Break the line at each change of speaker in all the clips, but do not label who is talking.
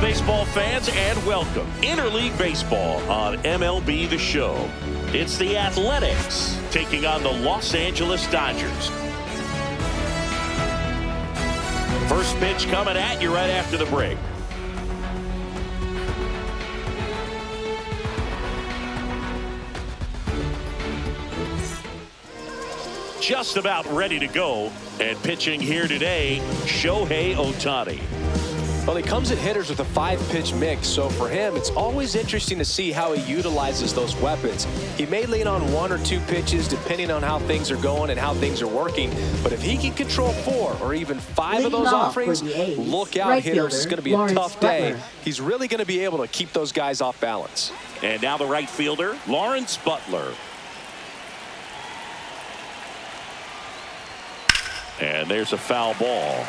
baseball fans, and welcome Interleague Baseball on MLB The Show. It's the Athletics taking on the Los Angeles Dodgers. First pitch coming at you right after the break. Just about ready to go, and pitching here today, Shohei Ohtani.
Well, he comes at hitters with a 5-pitch mix, so for him, it's always interesting to see how he utilizes those weapons. He may lean on 1 or 2 pitches depending on how things are going and how things are working, but if he can control 4 or even 5 of those offerings, look out, hitters. It's going to be a tough day. He's really going to be able to keep those guys off balance.
And now the right fielder, Lawrence Butler. And there's a foul ball.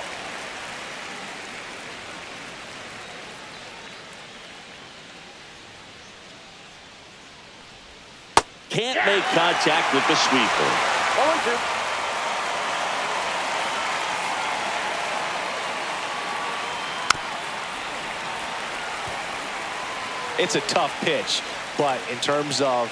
Can't make contact with the sweeper.
It's a tough pitch, but in terms of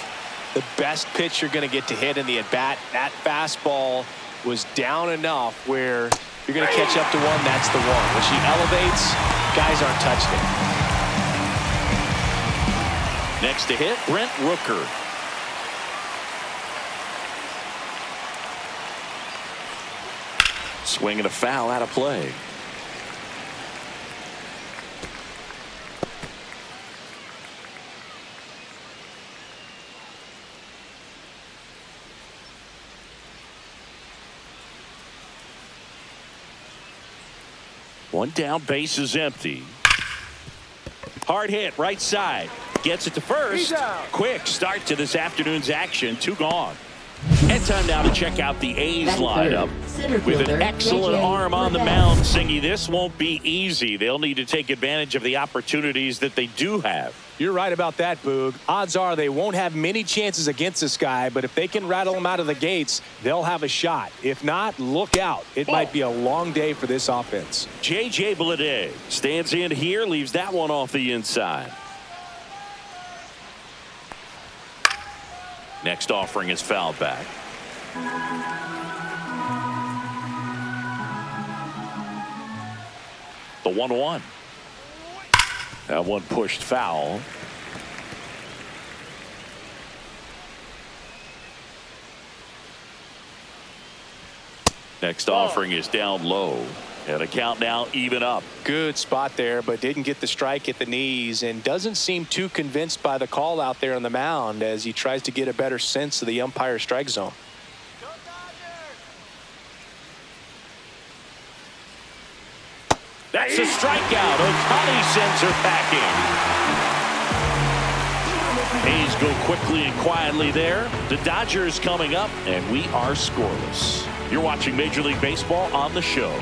the best pitch you're going to get to hit in the at-bat, that fastball was down enough where you're going to catch up to one. That's the one. When she elevates, guys aren't touching it.
Next to hit, Brent Rooker. Swinging a foul out of play. One down, base is empty. Hard hit, right side. Gets it to first. Quick start to this afternoon's action. 2 gone. And time now to check out the A's lineup. With an excellent arm on the mound, Singy, this won't be easy. They'll need to take advantage of the opportunities that they do have.
You're right about that, Boog. Odds are they won't have many chances against this guy, but if they can rattle him out of the gates, they'll have a shot. If not, look out. It might be a long day for this offense.
J.J. Bleday stands in here, leaves that one off the inside. Next offering is fouled back. The 1-1. That one pushed foul. Next offering is down low. And a count now even up.
Good spot there, but didn't get the strike at the knees and doesn't seem too convinced by the call out there on the mound as he tries to get a better sense of the umpire's strike zone.
That's a strikeout. Ohtani sends her packing. A's go quickly and quietly there. The Dodgers coming up, and we are scoreless. You're watching Major League Baseball on the show.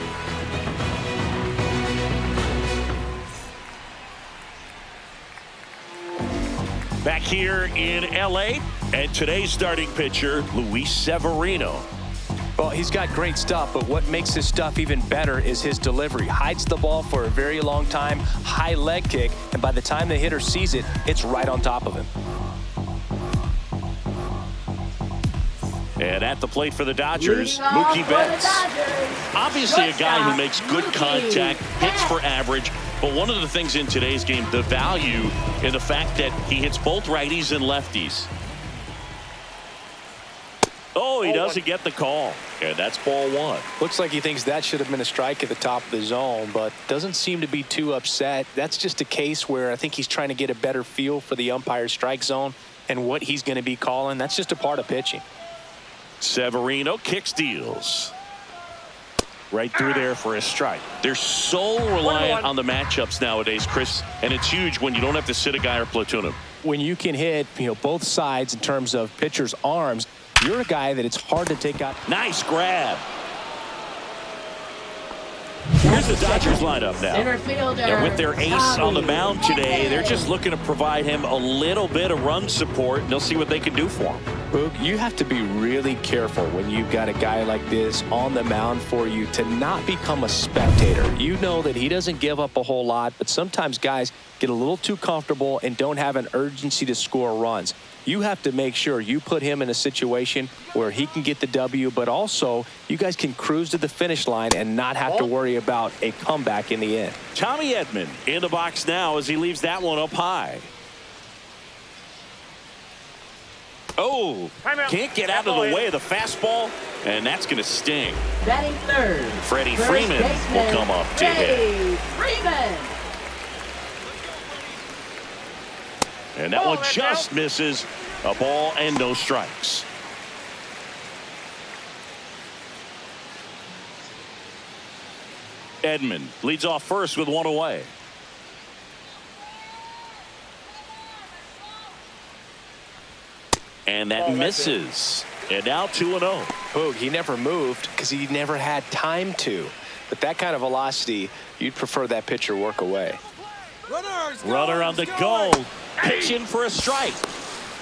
Back here in L.A., and today's starting pitcher, Luis Severino.
Well, he's got great stuff, but what makes his stuff even better is his delivery. Hides the ball for a very long time, high leg kick, and by the time the hitter sees it, it's right on top of him.
And at the plate for the Dodgers, Mookie Betts. Obviously a guy who makes good contact, hits for average, but one of the things in today's game, the value in the fact that he hits both righties and lefties. Oh, he doesn't get the call. And that's ball 1.
Looks like he thinks that should have been a strike at the top of the zone, but doesn't seem to be too upset. That's just a case where I think he's trying to get a better feel for the umpire's strike zone and what he's going to be calling. That's just a part of pitching.
Severino kicks, deals. Right through there for a strike. They're so reliant on the matchups nowadays, Chris, and it's huge when you don't have to sit a guy or platoon him.
When you can hit, both sides in terms of pitchers' arms, you're a guy that it's hard to take out.
Nice grab. Here's the Dodgers lineup now. And with their ace on the mound today, they're just looking to provide him a little bit of run support, and they'll see what they can do for him.
Boog, you have to be really careful when you've got a guy like this on the mound for you to not become a spectator. You know that he doesn't give up a whole lot, but sometimes guys get a little too comfortable and don't have an urgency to score runs. You have to make sure you put him in a situation where he can get the W, but also you guys can cruise to the finish line and not have to worry about a comeback in the end.
Tommy Edman in the box now as he leaves that one up high. Oh, can't get out of the way of the fastball, and that's going to sting.
Batting third,
Freddie Freeman will come up to hit.
Freeman.
And that one just misses. A ball and no strikes. Edman leads off first with one away. And that misses. And now 2-0.
Boog, he never moved because he never had time to. But that kind of velocity, you'd prefer that pitcher work away.
Runner on the go. Pitch in for a strike.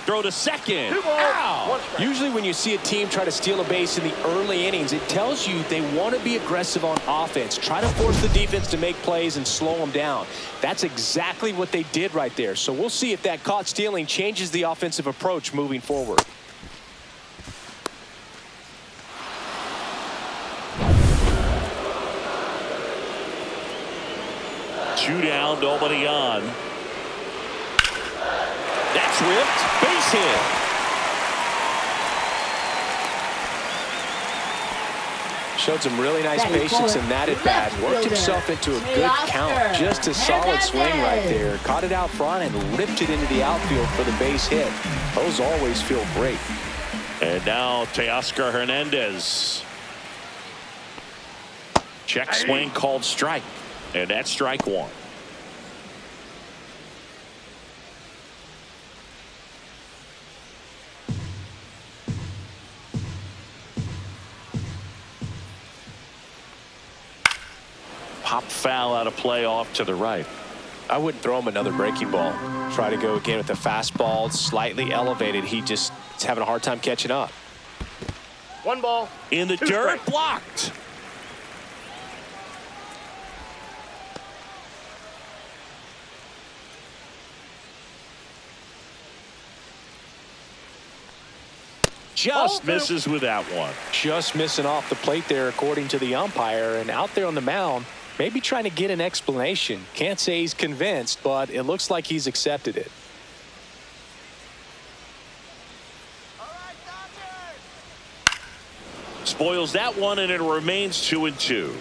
Throw to second. Ow!
Usually when you see a team try to steal a base in the early innings, it tells you they want to be aggressive on offense. Try to force the defense to make plays and slow them down. That's exactly what they did right there. So we'll see if that caught stealing changes the offensive approach moving forward.
Two down, nobody on. That's ripped. Base hit.
Showed some really nice patience in that at bat. Worked himself into a good count. Just a solid swing right there. Caught it out front and ripped it into the outfield for the base hit. Those always feel great.
And now Teoscar Hernandez. Check swing called strike. And that's strike one. Pop foul out of play off to the right.
I wouldn't throw him another breaking ball. Try to go again with the fastball, slightly elevated. He just is having a hard time catching up.
One ball.
In the dirt, blocked. Just misses with that one.
Just missing off the plate there, according to the umpire. And out there on the mound, maybe trying to get an explanation. Can't say he's convinced, but it looks like he's accepted it.
Spoils that one, and it remains 2-2.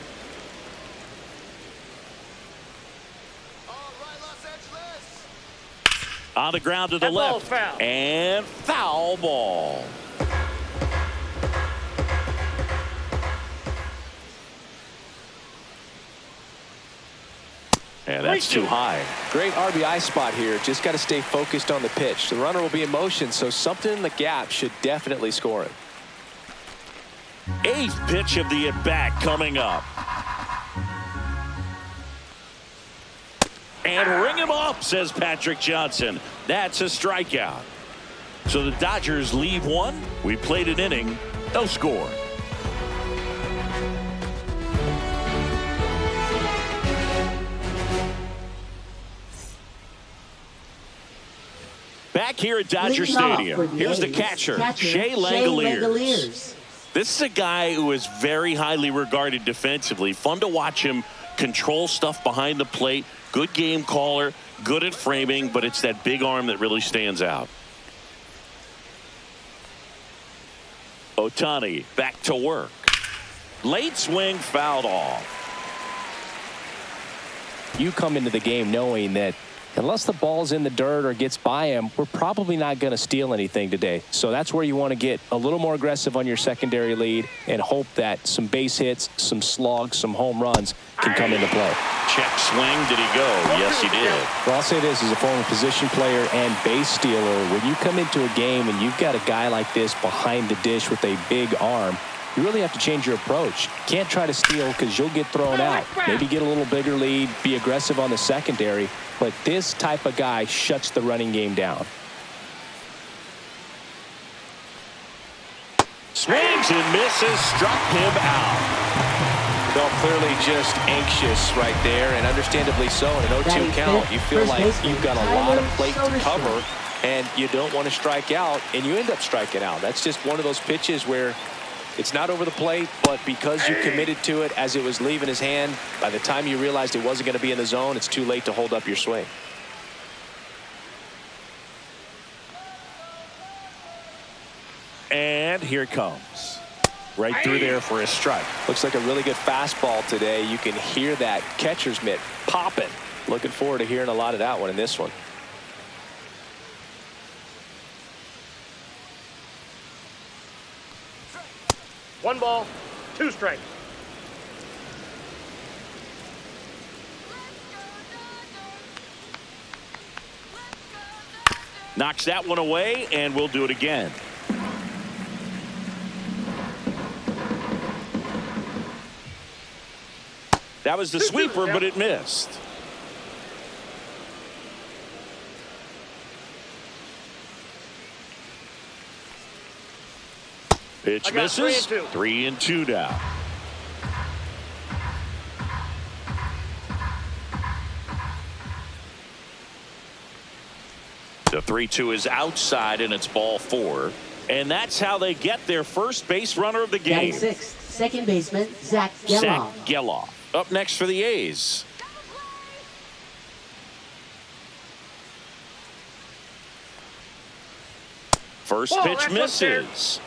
On the ground to the left.
Foul.
And foul ball. And that's too high.
Great RBI spot here. Just got to stay focused on the pitch. The runner will be in motion, so something in the gap should definitely score him.
Eighth pitch of the at-bat coming up. And ring him up, says Patrick Johnson. That's a strikeout. So the Dodgers leave one. We played an inning. No score. Back here at Dodger Stadium, here's the catcher, Shea Langoliers. This is a guy who is very highly regarded defensively. Fun to watch him control stuff behind the plate. Good game caller, good at framing, but it's that big arm that really stands out. Ohtani back to work. Late swing fouled off.
You come into the game knowing that unless the ball's in the dirt or gets by him, we're probably not going to steal anything today. So that's where you want to get a little more aggressive on your secondary lead and hope that some base hits, some slugs, some home runs can come into play.
Check swing. Did he go? Yes, he did.
Well, I'll say this as a former position player and base stealer. When you come into a game and you've got a guy like this behind the dish with a big arm, you really have to change your approach. Can't try to steal because you'll get thrown out. Maybe get a little bigger lead, be aggressive on the secondary. But this type of guy shuts the running game down.
Swings and misses, struck him out.
Well, clearly just anxious right there, and understandably so. In an 0-2 count, you feel like you've got a lot of plate to cover, and you don't want to strike out, and you end up striking out. That's just one of those pitches where it's not over the plate, but because you committed to it as it was leaving his hand, by the time you realized it wasn't going to be in the zone, it's too late to hold up your swing.
And here it comes. Right through there for a strike.
Looks like a really good fastball today. You can hear that catcher's mitt popping. Looking forward to hearing a lot of that one in this one.
One ball, two strikes.
Knocks that one away, and we'll do it again. That was the sweeper, but it missed. Pitch misses. 3-2 now. The 3-2 is outside, and it's ball 4. And that's how they get their first base runner of the game.
96th, second baseman, Zach Geloff.
Zach Geloff. Up next for the A's. First pitch misses.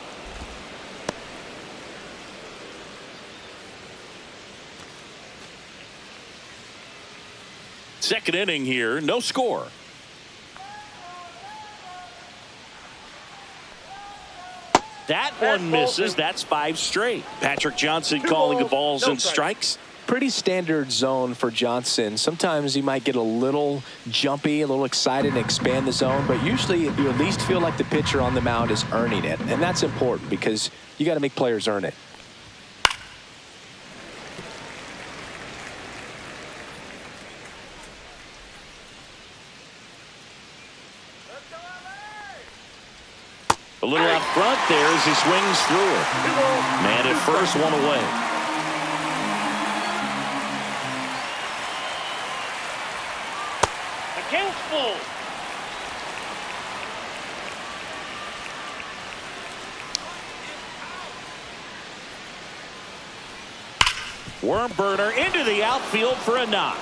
Second inning here, no score. That one misses. That's 5 straight. Patrick Johnson calling the balls and strikes.
Pretty standard zone for Johnson. Sometimes he might get a little jumpy, a little excited and expand the zone, but usually you at least feel like the pitcher on the mound is earning it, and that's important because you got to make players earn it.
A little out front there as he swings through it. Man at first, one away.
Full.
Worm burner into the outfield for a knock.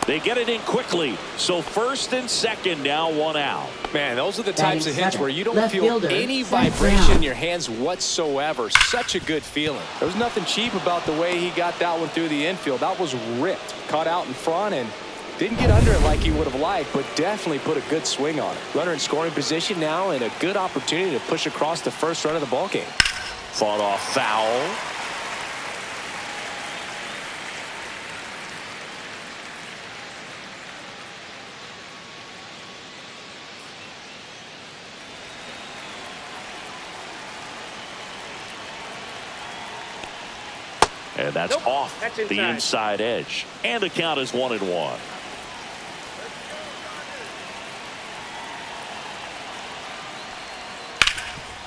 They get it in quickly. So first and second, now 1 out.
Man, those are the types of hits where you don't feel
fielder,
any vibration in your hands whatsoever. Such a good feeling. There was nothing cheap about the way he got that one through the infield. That was ripped. Caught out in front and didn't get under it like he would have liked, but definitely put a good swing on it. Runner in scoring position now and a good opportunity to push across the first run of the ballgame.
Fought off foul. And that's off the inside edge. And the count is 1-1.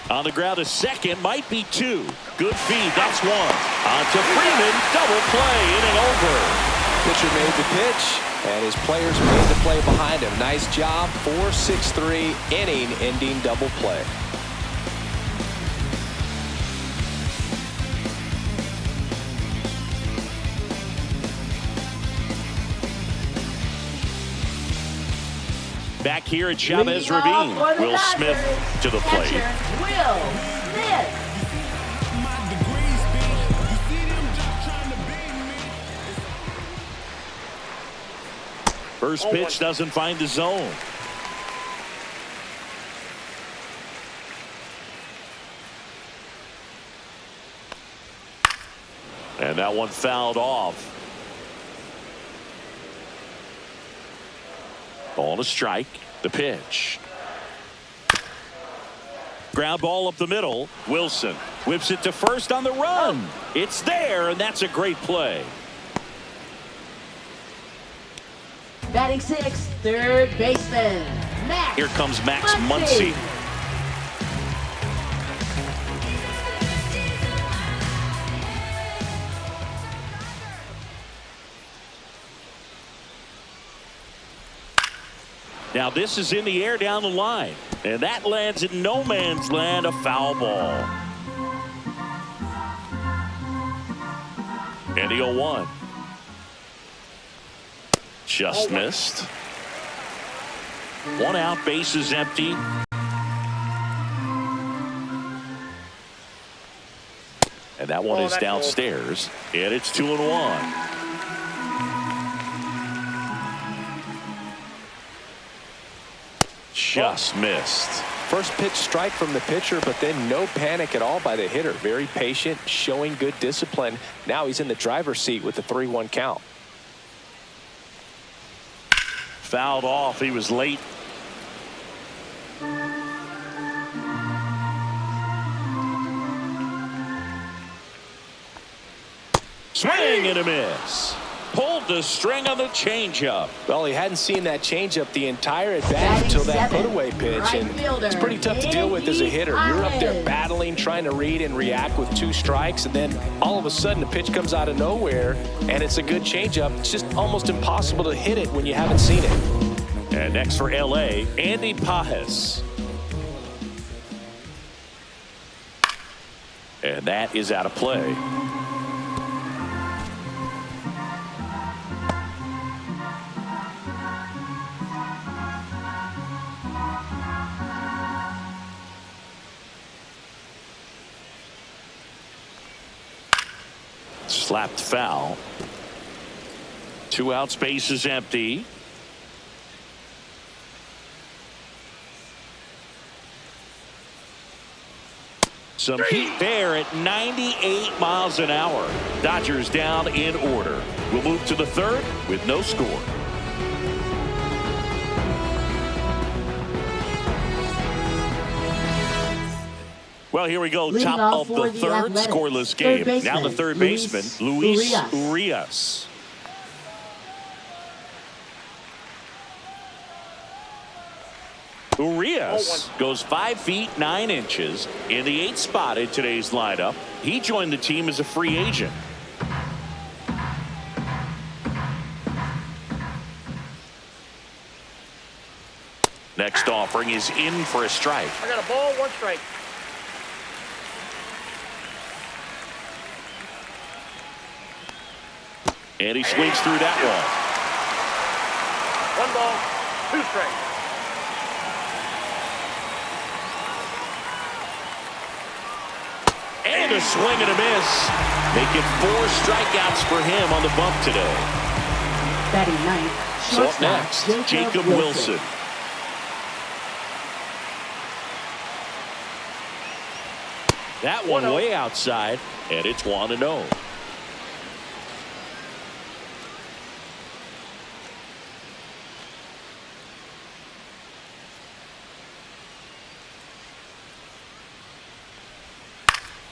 On the ground, a second, might be 2. Good feed, that's 1. On to Freeman, double play, inning over.
Pitcher made the pitch, and his players made the play behind him. Nice job, 4-6-3, inning-ending double play.
Back here at Chavez Ravine, Will Smith to the plate.
Will Smith.
First pitch doesn't find the zone. And that one fouled off. On a strike, the pitch. Ground ball up the middle. Wilson whips it to first on the run. It's there, and that's a great play.
Batting 6th, third baseman, Max.
Here comes Max Muncy. Now this is in the air down the line. And that lands in no man's land, a foul ball. And the 0-1. Just missed. One out, bases empty. And that one is downstairs. And it's 2-1. Just missed.
First pitch strike from the pitcher, but then no panic at all by the hitter. Very patient, showing good discipline. Now he's in the driver's seat with the 3-1 count.
Fouled off. He was late. Swing and a miss. Pulled the string on the changeup.
Well, he hadn't seen that changeup the entire at bat until that put-away pitch, and it's pretty tough to deal with as a hitter. You're up there battling, trying to read and react with 2 strikes, and then all of a sudden the pitch comes out of nowhere, and it's a good changeup. It's just almost impossible to hit it when you haven't seen it.
And next for L.A., Andy Pajes. And that is out of play. Slapped foul. 2 outs, base is empty. Some heat there at 98 miles an hour. Dodgers down in order. We'll move to the 3rd with no score. Well, here we go. Top of the 3rd, scoreless game. Now the 3rd baseman, Luis Urias. Urias goes 5 feet 9 inches in the 8th spot in today's lineup. He joined the team as a free agent. Next offering is in for a strike.
I got a ball, 1 strike.
And he swings through that one.
1 ball, 2 strikes.
And a swing and a miss. Making 4 strikeouts for him on the bump today.
Batting 9th,
So up next, Jacob Wilson. That one way outside, and it's 1-0.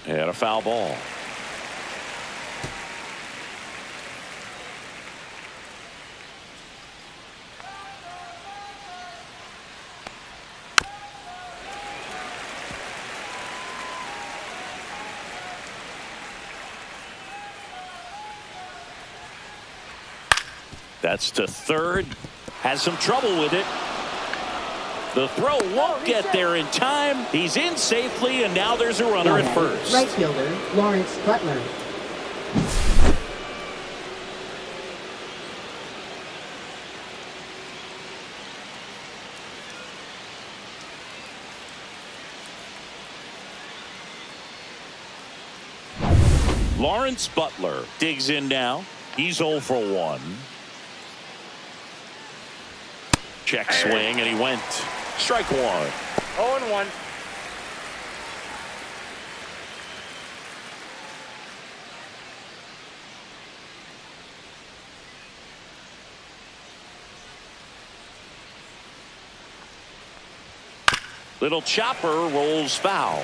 And a foul ball. That's to 3rd. Has some trouble with it. The throw won't get there in time. He's in safely, and now there's a runner at first.
Right fielder, Lawrence Butler.
Lawrence Butler digs in now. He's 0 for 1. Check swing, and he went. Strike 1.
0-1.
Little chopper rolls foul.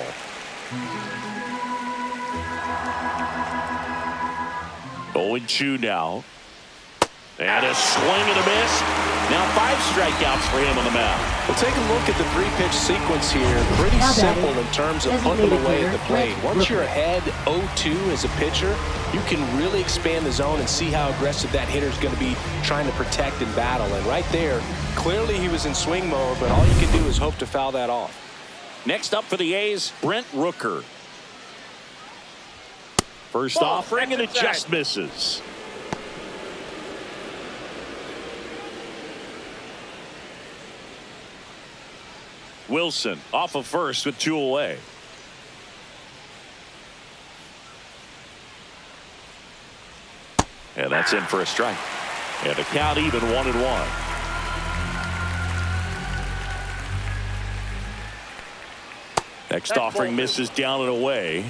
Oh, and 2 now. And a swing and a miss. Now 5 strikeouts for him on the mound.
Well, take a look at the 3-pitch sequence here. Pretty simple in terms of putting them away at the plate. Once you're ahead 0-2 as a pitcher, you can really expand the zone and see how aggressive that hitter is going to be trying to protect and battle. And right there, clearly he was in swing mode, but all you can do is hope to foul that off.
Next up for the A's, Brent Rooker. First offering, and it just misses. Wilson off of first with 2 away. And that's in for a strike. And the count even 1-1. Next offering misses down and away.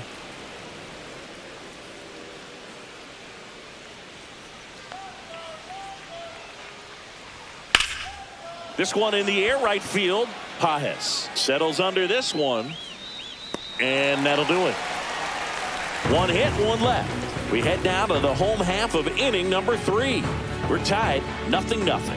This one in the air, right field. Pajes settles under this one, and that'll do it. 1 hit, 1 left. We head down to the home half of inning number 3. We're tied 0-0.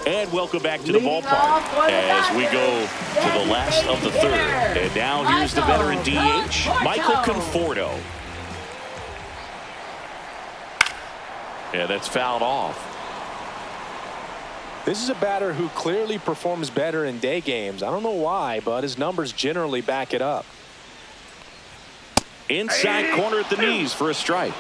And welcome back to the ballpark as we go to the last of the 3rd. And now here's the veteran DH, Michael Conforto. Yeah, that's fouled off.
This is a batter who clearly performs better in day games. I don't know why, but his numbers generally back it up.
Inside corner at the knees for a strike.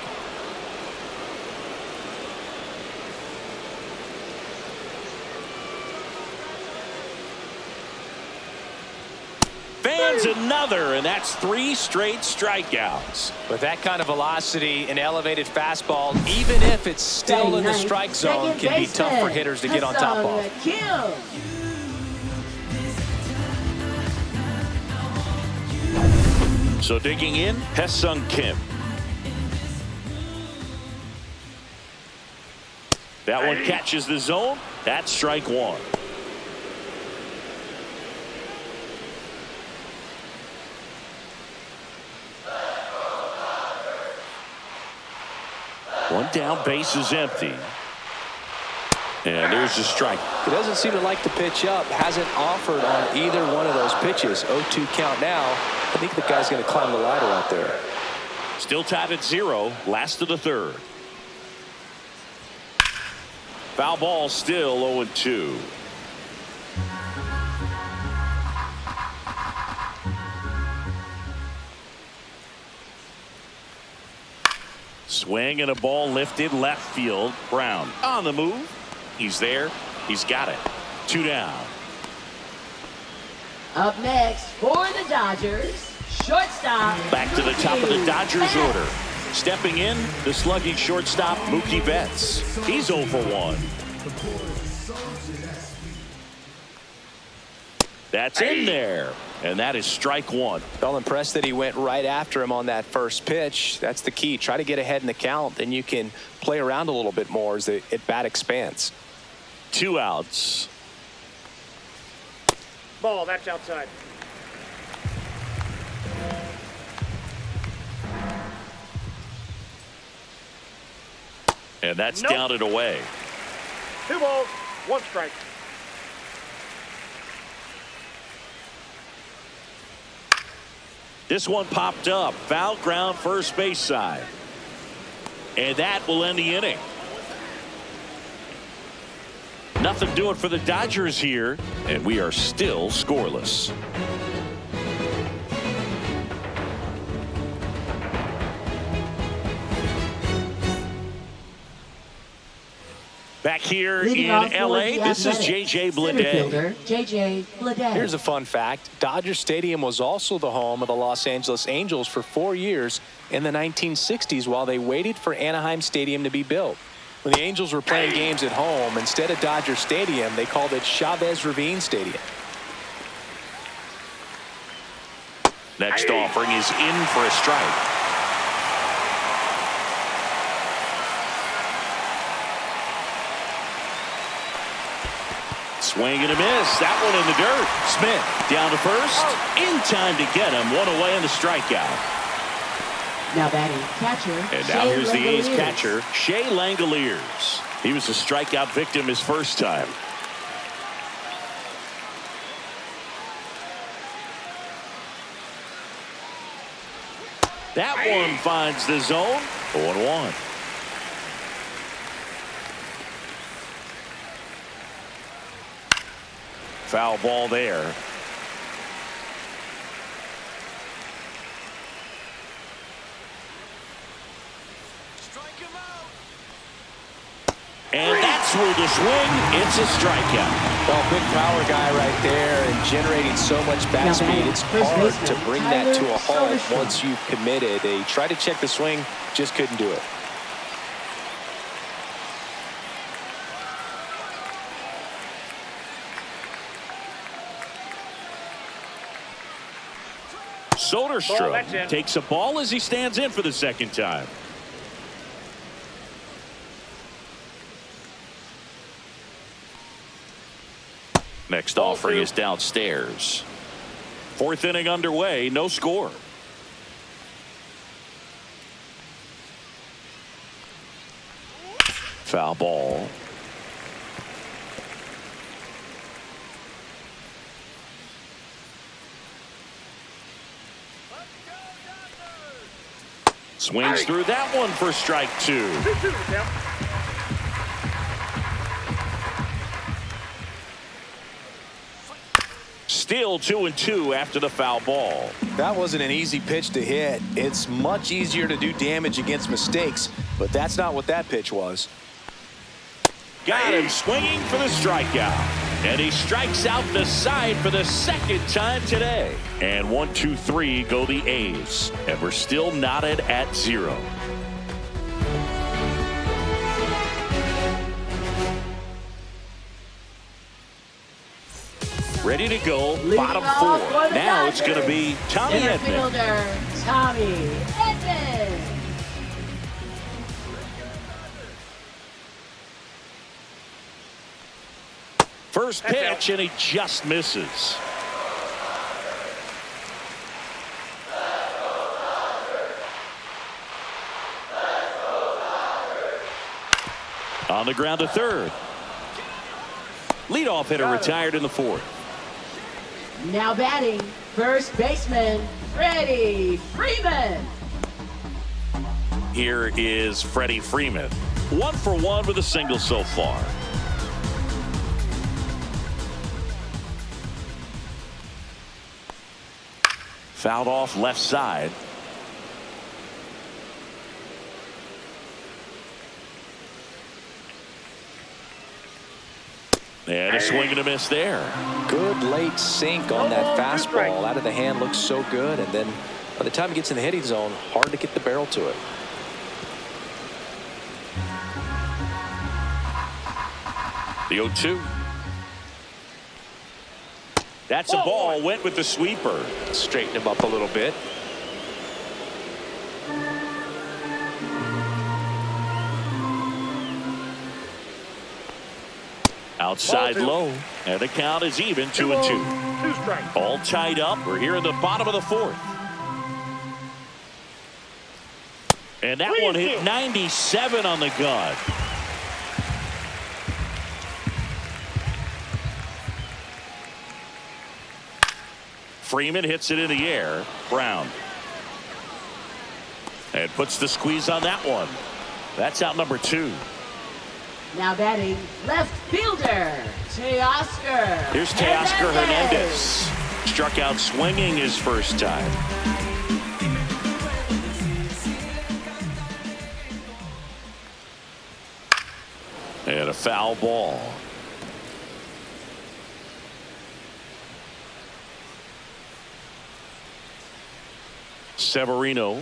Fans another, and that's 3 straight strikeouts.
With that kind of velocity, an elevated fastball, even if it's still in the strike zone, can be tough for hitters to get on top of.
So digging in, Ha-Seong Kim. That one catches the zone. That's strike 1. One down, base is empty. And there's the strike.
He doesn't seem to like the pitch up. Hasn't offered on either one of those pitches. 0-2 count now. I think the guy's going to climb the ladder out there.
Still tied at 0. Last of the 3rd. Foul ball, still 0-2. Swing and a ball lifted left field. Brown on the move. He's there. He's got it. 2 down.
Up next for the Dodgers, shortstop.
Back to the top of the Dodgers order. Stepping in, the slugging shortstop, Mookie Betts. He's 0 for 1. That's in there. And that is strike 1.
Well, impressed that he went right after him on that first pitch. That's the key. Try to get ahead in the count. Then you can play around a little bit more as the at-bat expands.
2 outs.
Ball, that's outside.
And that's down and away.
2 balls, 1 strike.
This one popped up. Foul ground, first base side. And that will end the inning. Nothing doing for the Dodgers here, and we are still scoreless. Back here in L.A., this is J.J. Bleday.
Here's a fun fact. Dodger Stadium was also the home of the Los Angeles Angels for 4 years in the 1960s while they waited for Anaheim Stadium to be built. When the Angels were playing games at home, instead of Dodger Stadium, they called it Chavez Ravine Stadium.
Next offering is in for a strike. Swing and a miss. That one in the dirt. Smith down to first. In time to get him. One away in the strikeout.
Now batting catcher.
And now
Shea
here's the A's
Langoliers.
catcher, Shea Langoliers. He was a strikeout victim his first time. That one finds the zone. 0-1. Foul ball there. And that's ruled a swing. It's a strikeout.
Well, big power guy right there and generating so much bat speed. It's hard to bring that to a halt once you've committed. They tried to check the swing, just couldn't do it.
Soderstrom takes a ball as he stands in for the second time. Next offering is downstairs. Fourth inning underway, no score. Foul ball. Swings through that one for strike two. Still 2-2 after the foul ball.
That wasn't an easy pitch to hit. It's much easier to do damage against mistakes, but that's not what that pitch was.
Got him swinging for the strikeout. And he strikes out the side for the second time today. And 1, 2, 3 go the A's. And we're still knotted at 0. Ready to go, bottom four. Now it's going to be Tommy Edman.
Fielder, Tommy Edman.
First pitch, and he just misses. On the ground to third. Leadoff hitter retired in the fourth.
Now batting, first baseman, Freddie Freeman.
Here is Freddie Freeman. 1 for 1 with a single so far. Fouled off left side. And a swing and a miss there.
Good late sink on that fastball. Out of the hand, looks so good. And then by the time it gets in the hitting zone, hard to get the barrel to it.
The 0-2. That's a ball. Went with the sweeper.
Straighten him up a little bit.
Outside low. And the count is even 2-2.
2 strikes.
All tied up. We're here in the bottom of the fourth. And that one hit 97 on the gun. Freeman hits it in the air. Brown. And puts the squeeze on that one. That's out number 2.
Now batting, left fielder, Teoscar.
Here's Teoscar Hernandez. Struck out swinging his first time. And a foul ball. Severino.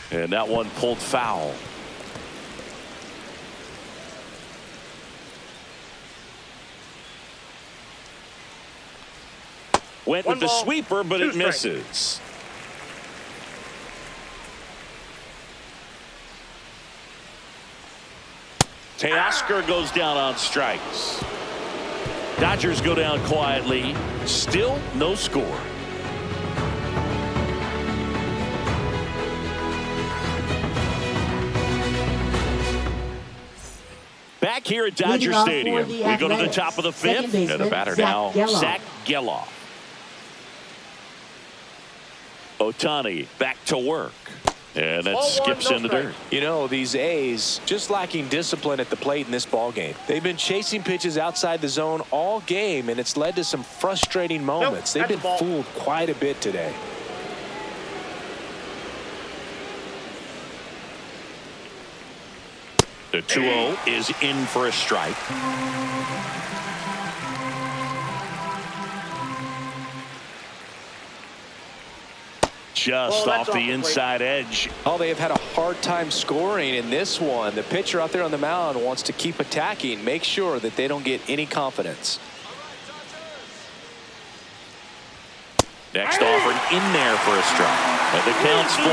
And that one pulled foul. Went with the sweeper, but it misses. Teoscar goes down on strikes. Dodgers go down quietly. Still no score. Back here at Dodger Stadium, we go to the top of the fifth, and the batter now, Zach Geloff. Ohtani back to work, and that skips in the dirt.
You know, these A's just lacking discipline at the plate in this ball game. They've been chasing pitches outside the zone all game, and it's led to some frustrating moments. They've been fooled quite a bit today.
The 2-0 is in for a strike. Just off the inside edge.
Oh, they have had a hard time scoring in this one. The pitcher out there on the mound wants to keep attacking, make sure that they don't get any confidence.
Next offer in there for a strike. But the count's full.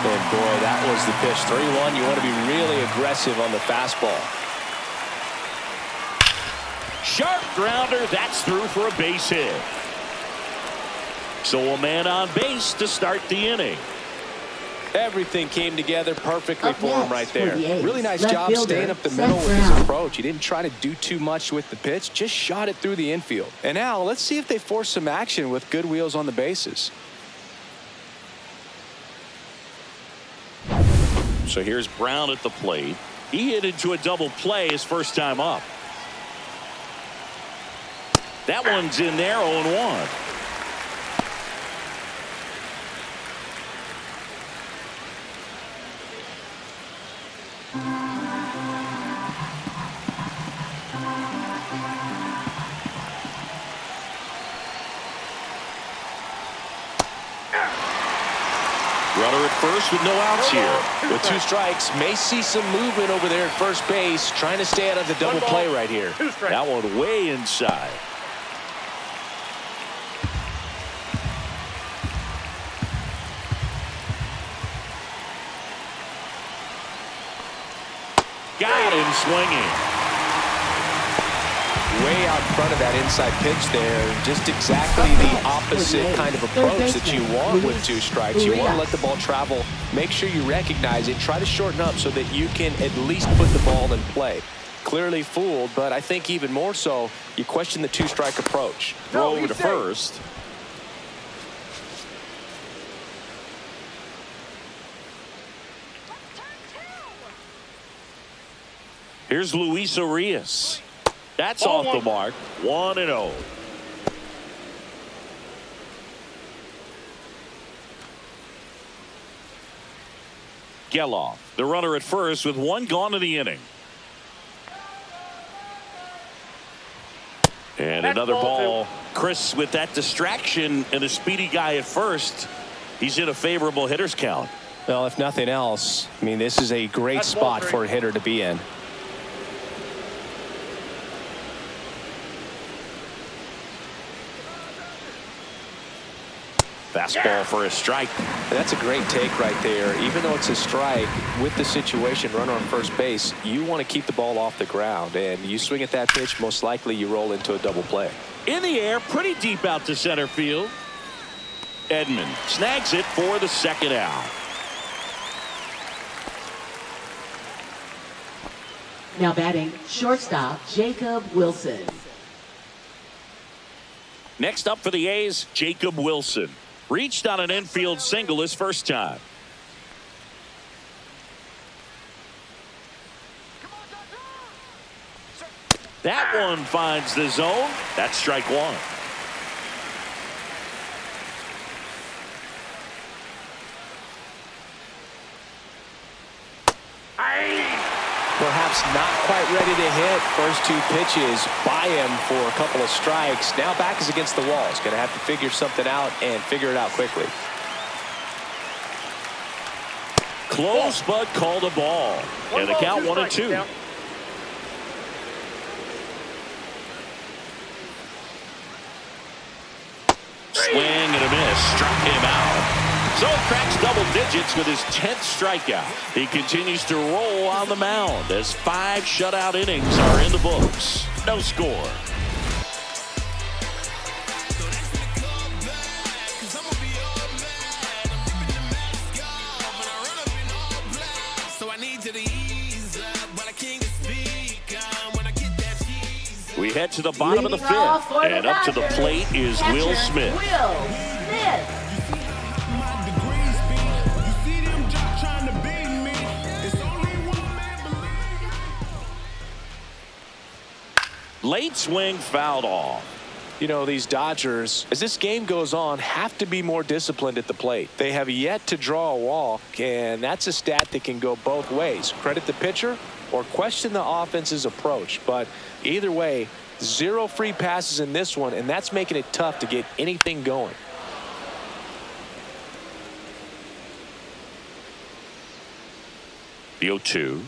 And boy, that was the pitch. 3-1. You want to be really aggressive on the fastball.
Sharp grounder. That's through for a base hit. So a man on base to start the inning.
Everything came together perfectly
Up
for him right
next
there.
for the A's,
Really nice
left
job
fielder,
staying up the
Seth
middle with his
Brown.
approach. He didn't try to do too much with the pitch, just shot it through the infield. And now let's see if they force some action with good wheels on the bases.
So here's Brown at the plate. He hit into a double play his first time up. That one's in there, 0-1. Runner at first with no outs here.
With 2 strikes, may see some movement over there at first base, trying to stay out of the double play right here.
That one way inside. Got him swinging.
Way out in front of that inside pitch there. Just exactly the opposite kind of approach that you want with 2 strikes. You want to let the ball travel. Make sure you recognize it. Try to shorten up so that you can at least put the ball in play. Clearly fooled, but I think even more so, you question the 2-strike approach.
Throw over to first. Here's Luis Urias. That's off the mark. 1-0. Geloff, the runner at first with 1 gone in the inning. And another ball. Chris, with that distraction and a speedy guy at first, he's in a favorable hitter's count.
Well, if nothing else, I mean, this is a great spot for a hitter to be in.
Fastball for a strike.
That's a great take right there. Even though it's a strike, with the situation, runner on first base, you want to keep the ball off the ground. And you swing at that pitch, most likely you roll into a double play.
In the air, pretty deep out to center field. Edman snags it for the second out.
Now batting, shortstop Jacob Wilson.
Next up for the A's, Jacob Wilson. Reached on an infield single his first time. That one finds the zone. That's strike 1.
Perhaps not quite ready to hit. First 2 pitches by him for a couple of strikes. Now back is against the wall. He's going to have to figure something out and figure it out quickly.
Close, but called a ball. And the count 1-2. Swing and a miss. Struck him out. So cracks double digits with his 10th strikeout. He continues to roll on the mound as 5 shutout innings are in the books. No score. We head to the bottom of the 5th, and up to the plate is Will Smith. Late swing fouled off.
You know, these Dodgers, as this game goes on, have to be more disciplined at the plate. They have yet to draw a walk, and that's a stat that can go both ways. Credit the pitcher or question the offense's approach. But either way, 0 free passes in this one, and that's making it tough to get anything going.
The 0-2.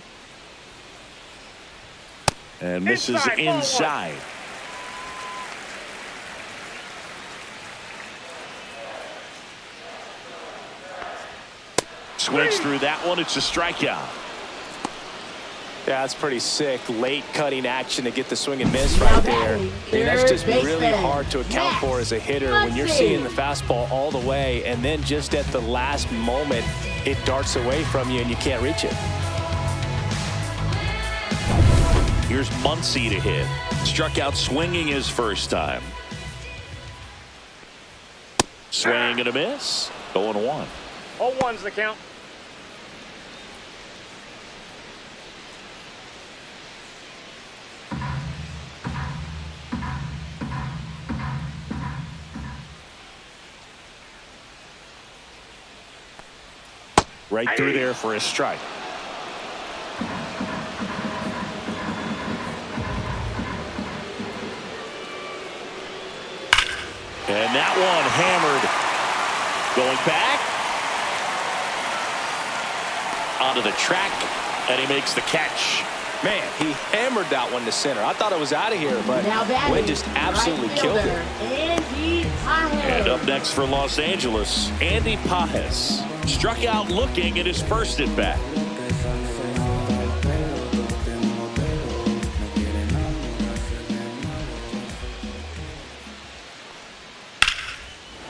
And misses inside. Swings through that one. It's a strikeout.
Yeah, that's pretty sick. Late cutting action to get the swing and miss right there. And that's just really hard to account for as a hitter when you're seeing the fastball all the way, and then just at the last moment, it darts away from you and you can't reach it.
Here's Muncy to hit. Struck out swinging his first time. Swing and a miss. 0-1.
0-1's the count.
Right through there for a strike. And that one hammered. Going back. Onto the track. And he makes the catch.
Man, he hammered that one to center. I thought it was out of here, but Wynn just absolutely killed it.
And up next for Los Angeles, Andy Pages. Struck out looking at his first at bat.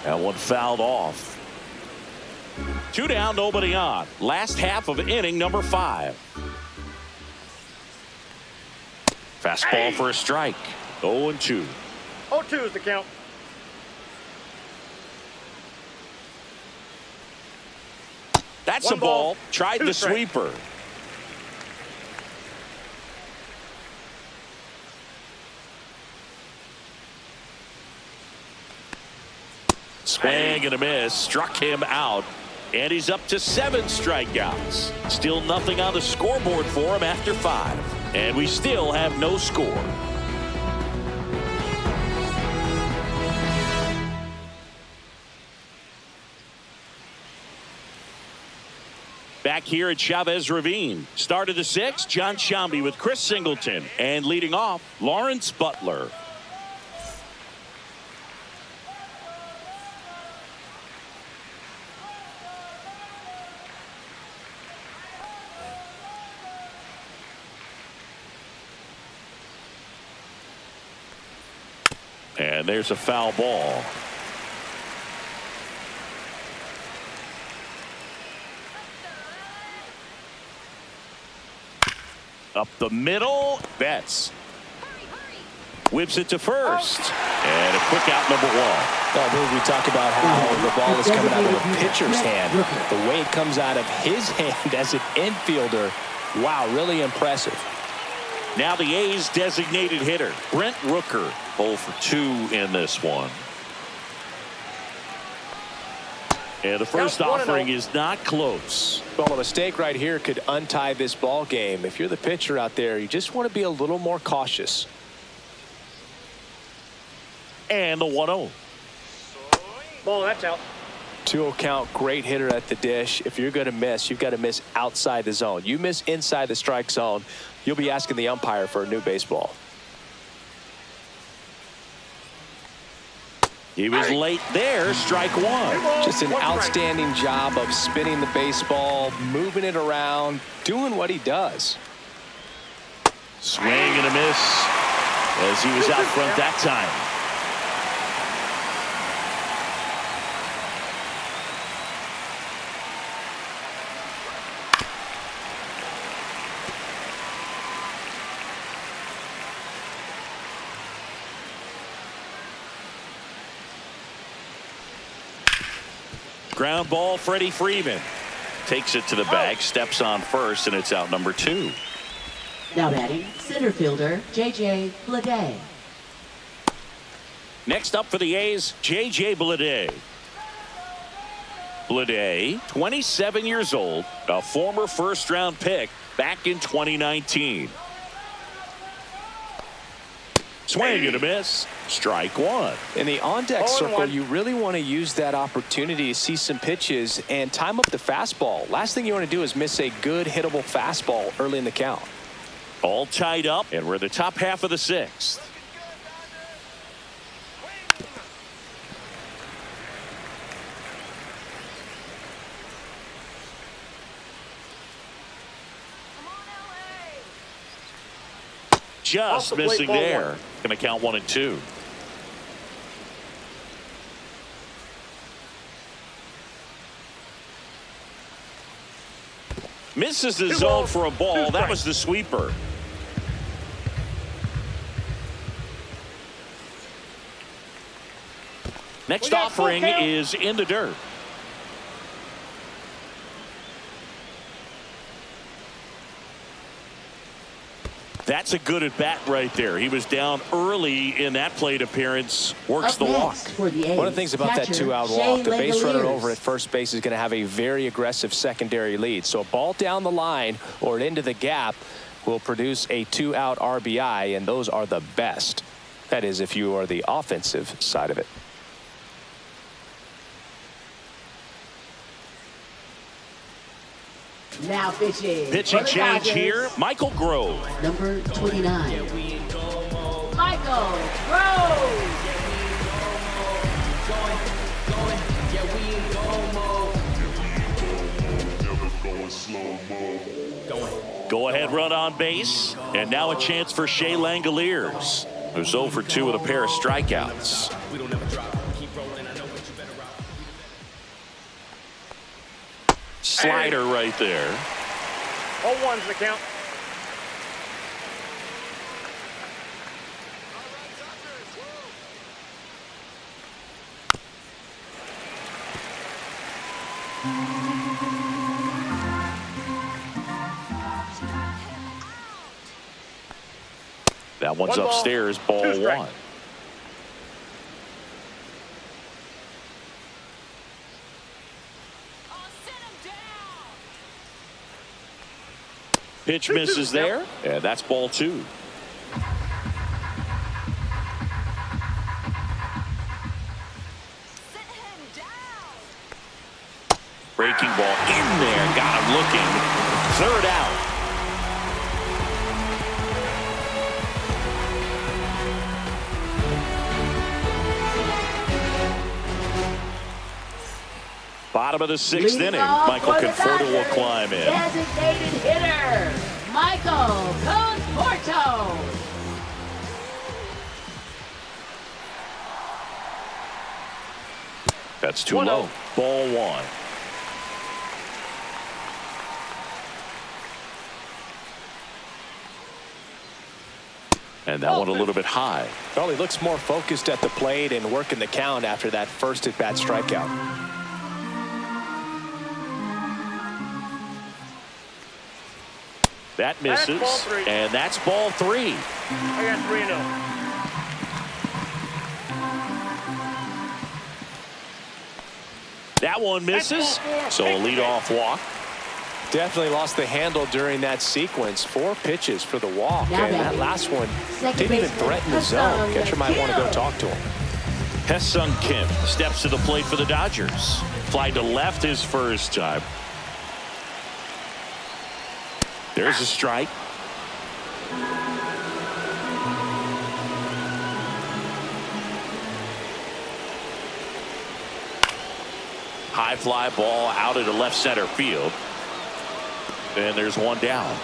That one fouled off. 2 down, nobody on. Last half of inning number 5. Fastball for a strike. 0-2.
0-2's the count.
That's a ball. Tried the sweeper. Swing and a miss. Struck him out. And he's up to 7 strikeouts. Still nothing on the scoreboard for him after 5. And we still have no score. Back here at Chavez Ravine. Start of the 6th, John Sciambi with Chris Singleton. And leading off, Lawrence Butler. And there's a foul ball. Up the middle. Betts whips it to first. And a quick out, number 1.
Well, we talk about how the ball is coming out of a pitcher's hand. The way it comes out of his hand as an infielder. Wow, really impressive.
Now the A's designated hitter, Brent Rooker, 0 for 2 in this one. And the first offering is not close.
Well, a mistake right here could untie this ball game. If you're the pitcher out there, you just want to be a little more cautious.
And the 1-0.
Ball, that's out.
2-0 count, great hitter at the dish. If you're going to miss, you've got to miss outside the zone. You miss inside the strike zone, you'll be asking the umpire for a new baseball.
He was late there. Strike one.
Just an outstanding job of spinning the baseball, moving it around, doing what he does.
Swing and a miss as he was out front that time. Ground ball, Freddie Freeman takes it to the bag, steps on first, and it's out number 2.
Now batting, center fielder J.J. Bleday.
Next up for the A's, J.J. Bleday. Bleday, 27 years old, a former first-round pick back in 2019. Swing and a miss. Strike one.
In the on-deck
0-1.
circle, you really want to use that opportunity to see some pitches and time up the fastball. Last thing you want to do is miss a good hittable fastball early in the count.
All tied up, and we're in the top half of the 6th. Just missing there. Going to count 1 and 2. Misses the zone for a ball. That was the sweeper. Next offering is in the dirt. That's a good at bat right there. He was down early in that plate appearance. Works the walk.
One of the things about that 2-out walk, the base runner over at first base is going to have a very aggressive secondary lead. So a ball down the line or into the gap will produce a 2-out RBI, and those are the best. That is, if you are the offensive side of it.
Now pitching.
Pitching
for the
change
Dodgers,
here. Michael Grove.
Number 29.
Michael Grove.
Go ahead run on base. And now a chance for Shea Langoliers, who's 0 for 2 with a pair of strikeouts. Slider right there.
0-1's the count.
That one's
One ball,
upstairs, ball
2 strikes.
1. Pitch misses there, and that's ball 2. Breaking ball in there, got him looking. 3rd out. Bottom of the 6th inning. Michael Conforto will climb in.
Designated hitter, Michael Conforto.
That's too low. Ball 1. And that one a little bit high.
Well, he looks more focused at the plate and working the count after that first at-bat strikeout.
That misses, and that's ball 3.
I got 3-0.
That one misses, so a leadoff walk.
Definitely lost the handle during that sequence. 4 pitches for the walk,
Now
and that
batting,
last one
second
didn't even
baseman,
threaten the zone.
Ha-Seong
Catcher might want to go
Kim.
talk to him.
Ha-Seong Kim steps to the plate for the Dodgers. Fly to left his first time. There's a strike. High fly ball out into left center field. And there's one down.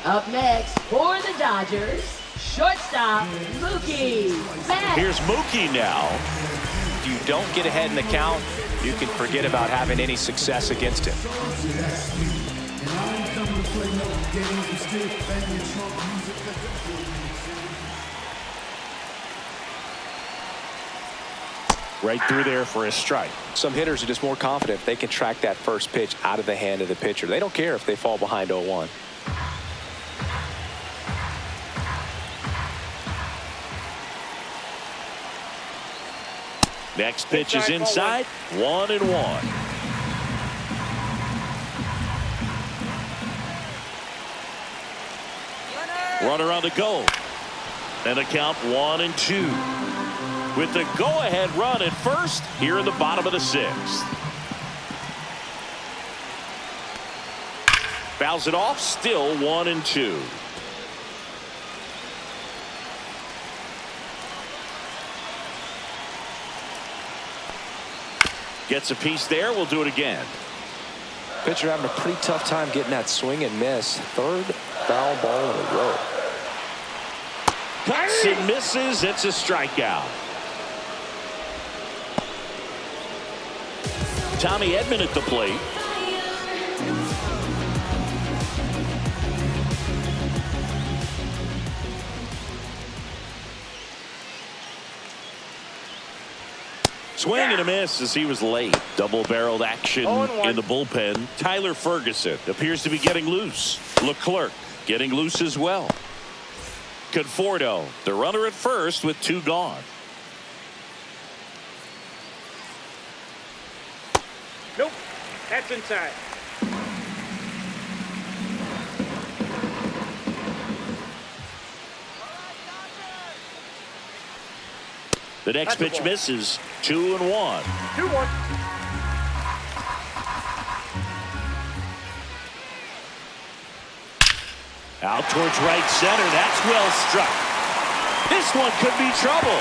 Up next for the Dodgers, shortstop Mookie Betts.
Here's Mookie now.
If you don't get ahead in the count, you can forget about having any success against him.
Right through there for a strike.
Some hitters are just more confident if they can track that first pitch out of the hand of the pitcher. They don't care if they fall behind 0-1.
Next pitch is inside. 1-1. Runner on the go. And the count 1-2. With the go-ahead run at first here in the bottom of the 6th. Fouls it off. Still 1-2. Gets a piece there. We'll do it again.
Pitcher having a pretty tough time getting that swing and miss. Third foul ball in a row.
Cuts and misses. It's a strikeout. Tommy Edman at the plate. Swing and a miss as he was late. Double-barreled action in the bullpen. Tyler Ferguson appears to be getting loose. Leclerc getting loose as well. Conforto, the runner at first with 2 gone.
Nope. That's inside.
The next pitch misses. 2-1.
2-1.
Out towards right center. That's well struck. This one could be trouble.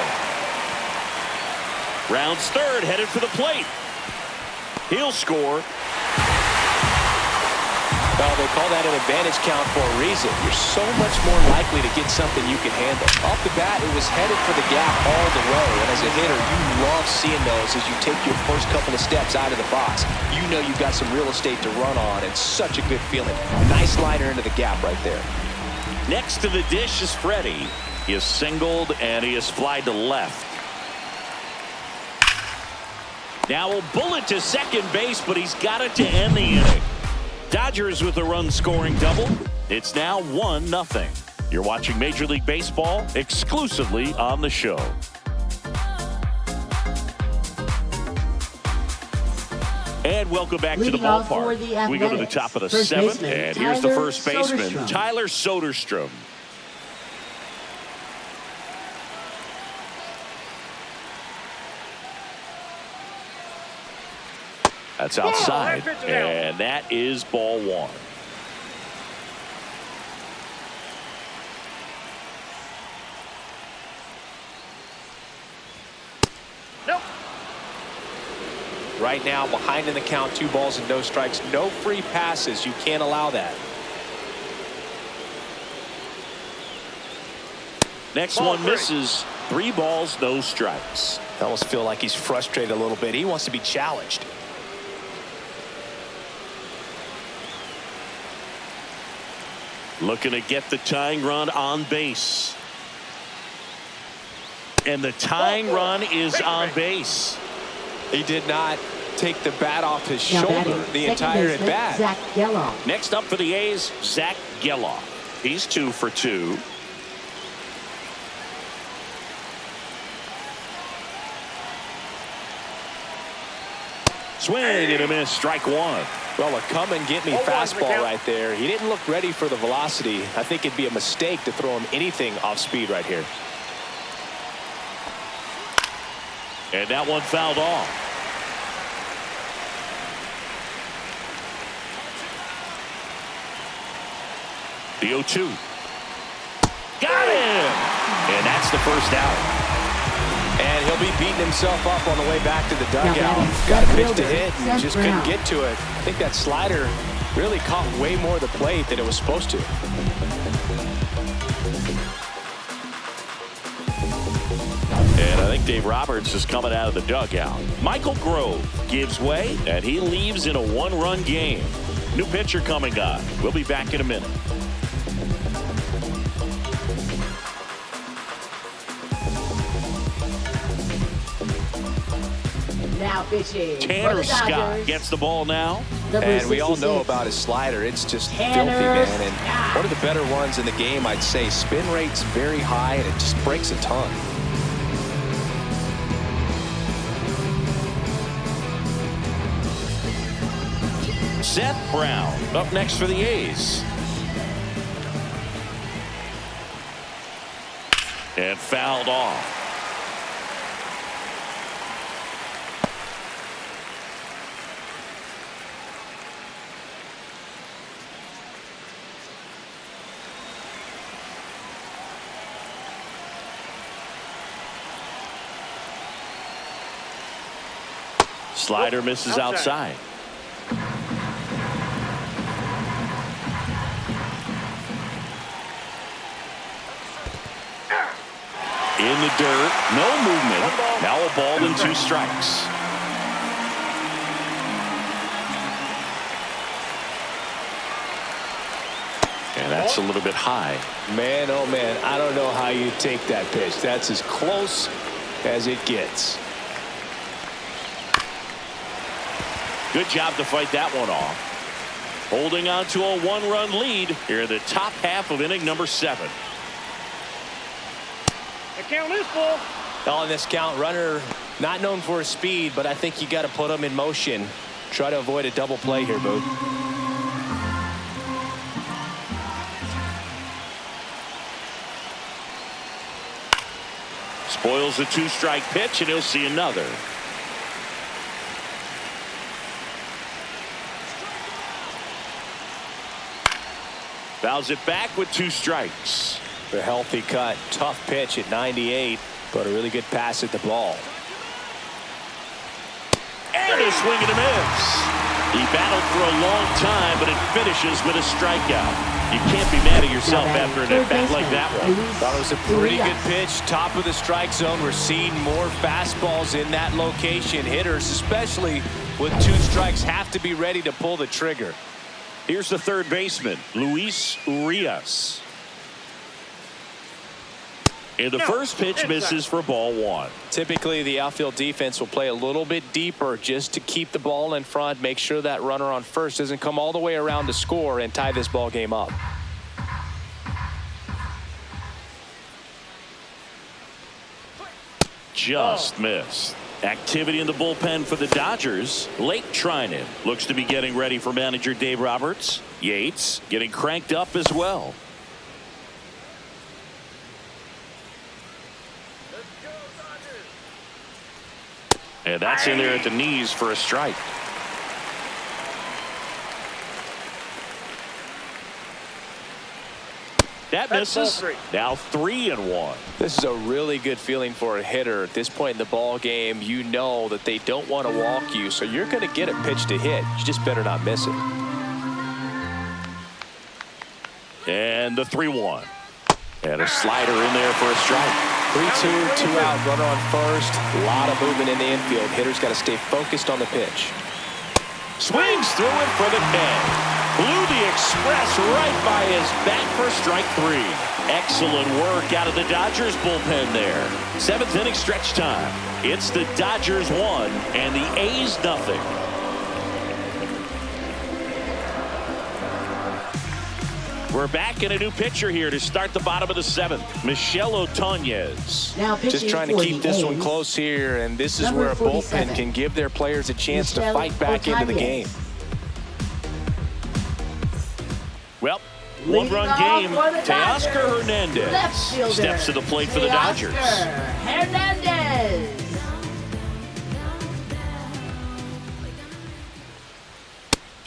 Rounds third, headed for the plate. He'll score.
Well, they call that an advantage count for a reason. You're so much more likely to get something you can handle. Off the bat, it was headed for the gap all the way. And as a hitter, you love seeing those as you take your first couple of steps out of the box. You know you've got some real estate to run on, and such a good feeling. Nice liner into the gap right there.
Next to the dish is Freddie. He is singled and he is flied to left. Now a bullet to second base, but he's got it to end the inning. Dodgers with a run-scoring double. It's now 1-0. You're watching Major League Baseball exclusively on the show. And welcome back to the ballpark. We go to the top of the 7th, and here's the first baseman, Tyler Soderstrom. That's outside, and that is ball 1.
Nope.
Right now, behind in the count, 2 balls and no strikes, no free passes. You can't allow that.
Next one misses. 3 balls, no strikes.
I almost feel like he's frustrated a little bit. He wants to be challenged.
Looking to get the tying run on base. And the tying run is on base.
He did not take the bat off his shoulder the entire at bat.
Zach Geloff.
Next up for the A's, Zach Geloff. He's 2 for 2. Swing and a miss, strike 1.
Well, a come and get me fastball right there. He didn't look ready for the velocity. I think it'd be a mistake to throw him anything off speed right here.
And that one fouled off. The 0-2. Got him! And that's the first out.
And he'll be beating himself up on the way back to the dugout. Got a pitch to hit and just couldn't get to it. I think that slider really caught way more of the plate than it was supposed to.
And I think Dave Roberts is coming out of the dugout. Michael Grove gives way, and he leaves in a one-run game. New pitcher coming on. We'll be back in a minute.
Now pitching.
Tanner Scott gets the ball now.
And we all know about his slider. It's just filthy, man. And one of the better ones in the game, I'd say. Spin rate's very high, and it just breaks a ton.
Seth Brown up next for the A's. And fouled off. Slider misses outside. In the dirt, no movement. Now a ball and 2 strikes. And that's a little bit high.
Man, oh man, I don't know how you take that pitch. That's as close as it gets.
Good job to fight that one off. Holding on to a 1-run lead here in the top half of inning number 7.
The count is full.
On this count, runner not known for his speed, but I think you got to put him in motion. Try to avoid a double play here, Boo.
Spoils the 2-strike pitch, and he'll see another. Fouls it back with 2 strikes.
A healthy cut. Tough pitch at 98, but a really good pass at the ball.
And a swing and a miss. He battled for a long time, but it finishes with a strikeout. You can't be mad at yourself after an at-bat like that one.
Thought it was a pretty good pitch. Top of the strike zone. We're seeing more fastballs in that location. Hitters, especially with 2 strikes, have to be ready to pull the trigger.
Here's the third baseman, Luis Urias. And the first pitch misses for ball 1.
Typically, the outfield defense will play a little bit deeper just to keep the ball in front, make sure that runner on first doesn't come all the way around to score and tie this ball game up.
Just missed. Activity in the bullpen for the Dodgers. Lake Trinan looks to be getting ready for manager Dave Roberts. Yates getting cranked up as well. And that's in there at the knees for a strike. That misses. Now 3-1.
This is a really good feeling for a hitter at this point in the ball game. You know that they don't want to walk you, so you're going to get a pitch to hit. You just better not miss it.
And the 3-1. And a slider in there for a strike.
3-2, 2 out, runner on first. A lot of movement in the infield. Hitter's got to stay focused on the pitch.
Swings through it for the K. Blew the express right by his bat for strike 3. Excellent work out of the Dodgers bullpen there. 7th inning stretch time. It's the Dodgers 1 and the A's nothing. We're back in a new pitcher here to start the bottom of the 7th. Michel Otoñez.
Just trying to keep this one close here, and this is where a bullpen can give their players a chance to fight back into the game.
Well, 1-run game. Teoscar Hernandez steps to the plate for the Dodgers.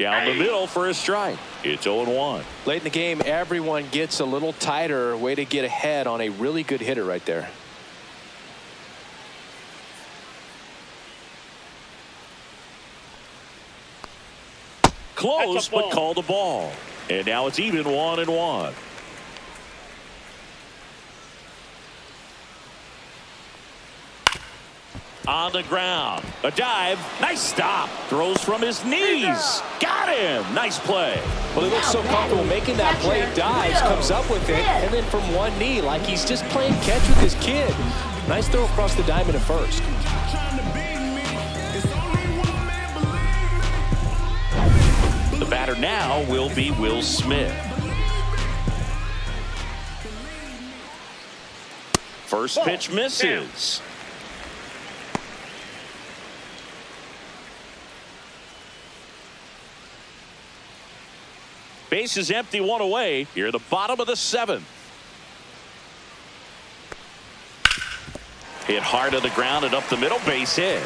Down the middle for a strike. It's 0-1.
Late in the game, everyone gets a little tighter. Way to get ahead on a really good hitter right there.
Close, but called the ball. And now it's even 1-1. On the ground. A dive. Nice stop. Throws from his knees. Got him. Nice play.
Well, he looks so comfortable making that play. Dives, comes up with it, and then from one knee, like he's just playing catch with his kid. Nice throw across the diamond at first.
The batter now will be Will Smith. First pitch misses. Base is empty, one away. Here at the bottom of the 7th. Hit hard to the ground and up the middle, base hit.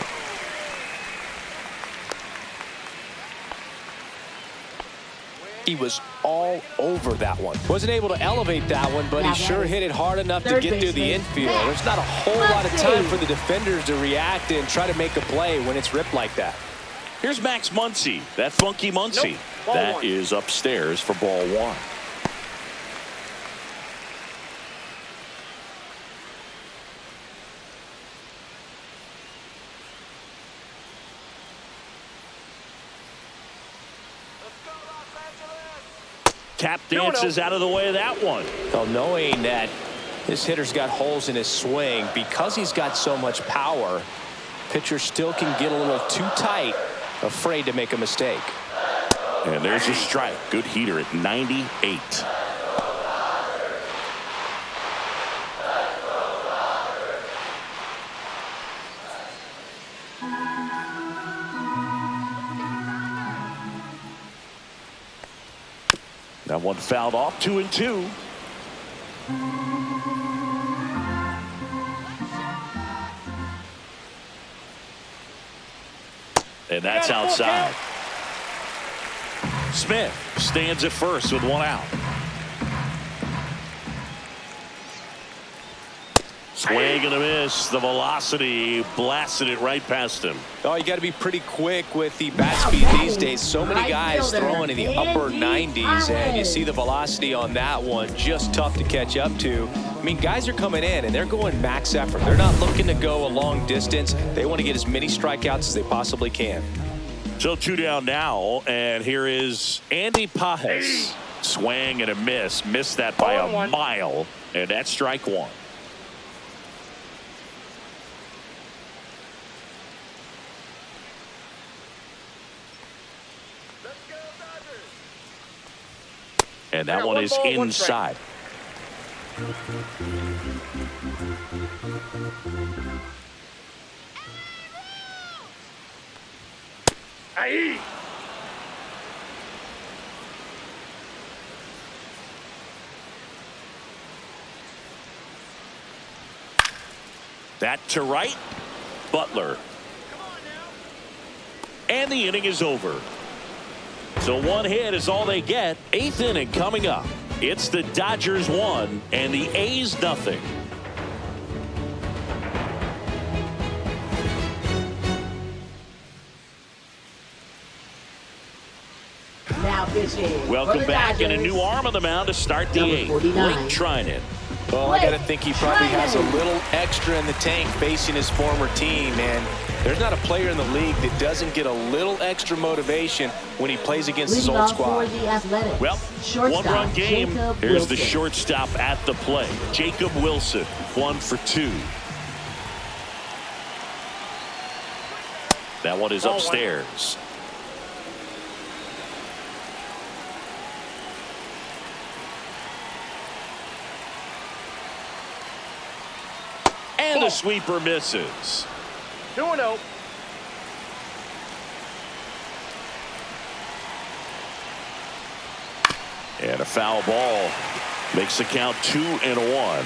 He was all over that one. Wasn't able to elevate that one, but he sure hit it hard enough to get through the infield. There's not a whole lot of time for the defenders to react and try to make a play when it's ripped like that.
Here's Max Muncy, that funky Muncy.
Nope. Ball
That
one.
is upstairs for ball 1. Tap dances out of the way of that one.
Well, knowing that this hitter's got holes in his swing, because he's got so much power, pitcher still can get a little too tight, afraid to make a mistake.
And there's a strike. Good heater at 98. That one fouled off. 2-2. And that's outside. Smith stands at first with 1 out. Swing and a miss. The velocity blasted it right past him.
Oh, you got to be pretty quick with the bat speed these days. So many guys throwing in the upper 90s, and you see the velocity on that one. Just tough to catch up to. I mean, guys are coming in, and they're going max effort. They're not looking to go a long distance. They want to get as many strikeouts as they possibly can.
So 2 down now, and here is Andy Pajes. Swing and a miss. Missed that by a mile, and that's strike 1. And that one is inside.
Aye.
That to right. Butler. And the inning is over. So 1 hit is all they get. 8th inning coming up. It's the Dodgers 1 and the A's nothing.
Now pitching.
Welcome back, and a new arm on the mound to start the 8th. Blake Trinan.
Well, I got to think he probably has a little extra in the tank facing his former team, and there's not a player in the league that doesn't get a little extra motivation when he plays against his old squad.
Well, 1-run game. Here's the shortstop at the plate. Jacob Wilson, 1 for 2. That one is upstairs. And the sweeper misses.
2-0.
And a foul ball makes the count 2-1.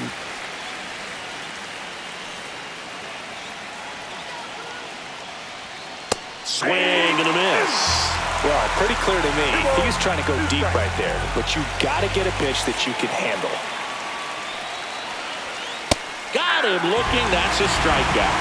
Swing and a miss.
Well, pretty clear to me, he's trying to go deep right there, but you got to get a pitch that you can handle.
Got him looking. That's a strikeout.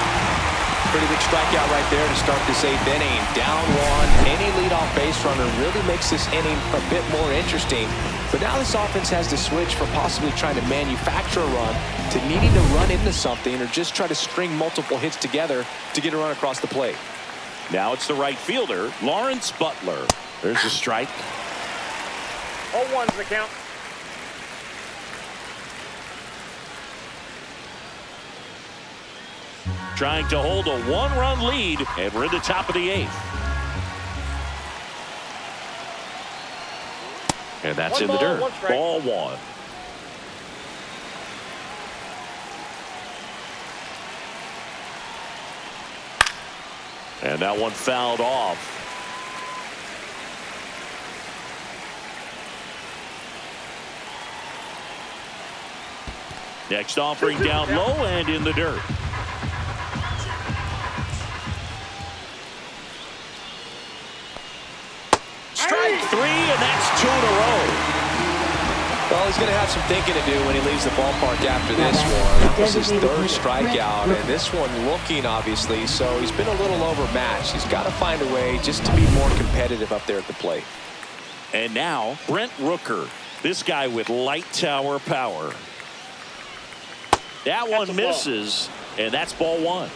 Pretty big strikeout right there to start this 8th inning. Down one. Any leadoff base runner really makes this inning a bit more interesting. But now this offense has to switch from possibly trying to manufacture a run to needing to run into something or just try to string multiple hits together to get a run across the plate.
Now it's the right fielder, Lawrence Butler. There's a strike.
0-1's the count.
Trying to hold a one-run lead, and we're in the top of the 8th. And that's in the dirt. Ball 1. And that one fouled off. Next offering down low and in the dirt. Strike 3, and that's 2 in a row.
Well, he's going to have some thinking to do when he leaves the ballpark after this one. That was his 3rd strikeout, and this one looking, obviously, so he's been a little overmatched. He's got to find a way just to be more competitive up there at the plate.
And now, Brent Rooker. This guy with light tower power. That one misses, and that's ball 1.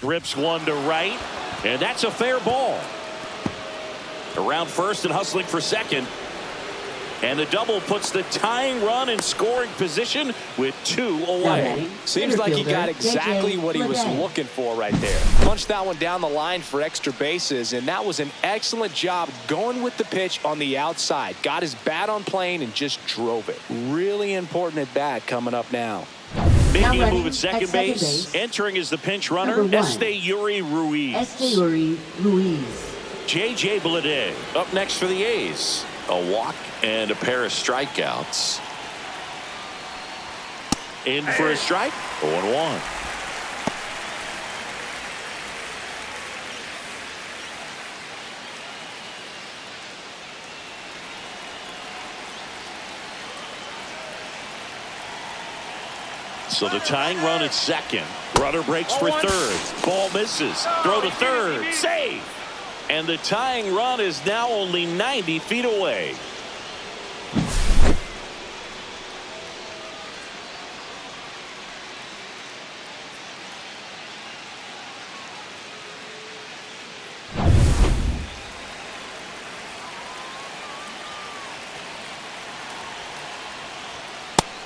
Rips one to right, and that's a fair ball. Around first and hustling for second. And the double puts the tying run in scoring position with 2 away.
Seems like he got exactly what he was looking for right there. Punched that one down the line for extra bases, and that was an excellent job going with the pitch on the outside. Got his bat on plane and just drove it. Really important at bat coming up now.
Making a move at second base. Entering as the pinch runner, Esteury Ruiz. J.J. Bleday up next for the A's. A walk and a pair of strikeouts. In for a strike. 0-1. So the tying run at second. Runner breaks for third. Ball misses. Throw to third. Save. And the tying run is now only 90 feet away.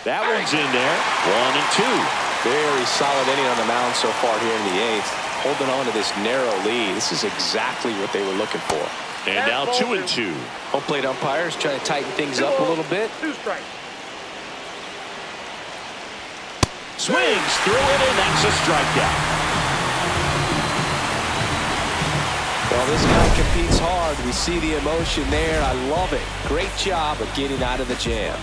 That one's in there. 1 and 2.
Very solid inning on the mound so far here in the 8th. Holding on to this narrow lead. This is exactly what they were looking for.
And now 2 and 2.
Home plate umpires trying to tighten things up a little bit.
2 strikes.
Swings through it, and that's a strikeout.
Well, this guy competes hard. We see the emotion there. I love it. Great job of getting out of the jam.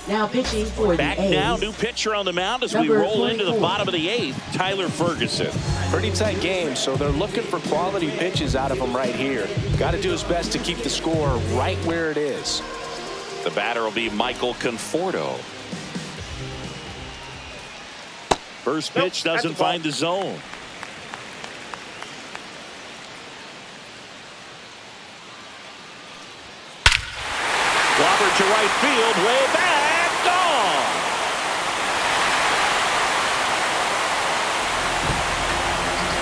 Now pitching for the
Back
A's.
now, new pitcher on the mound as we roll into the bottom of the 8th, Tyler Ferguson.
Pretty tight game, so they're looking for quality pitches out of him right here. Got to do his best to keep the score right where it is.
The batter will be Michael Conforto. First pitch doesn't find the zone. Robert to right field, way back, gone.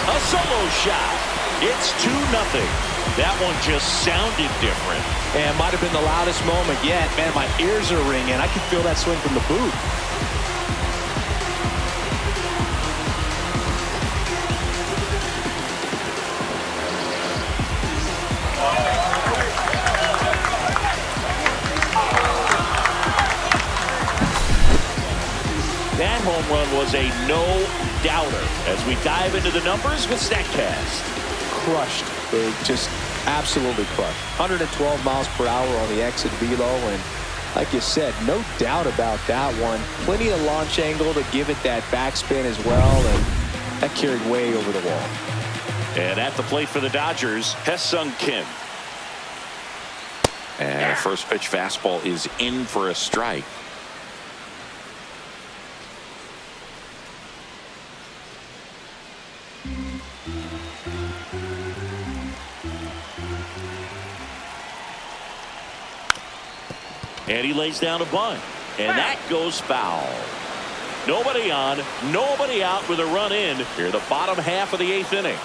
A solo shot. It's 2-0. That one just sounded different.
And might have been the loudest moment yet. Man, my ears are ringing. I can feel that swing from the booth.
That home run was a no doubter as we dive into the numbers with StatCast.
Crushed. Just absolutely crushed. 112 miles per hour on the exit velo, and like you said, no doubt about that one. Plenty of launch angle to give it that backspin as well, and that carried way over the wall.
And at the plate for the Dodgers, Hye-Sung Kim. And the first pitch fastball is in for a strike. And he lays down a bunt. And that goes foul. Nobody on, nobody out with a run in here, the bottom half of the 8th inning.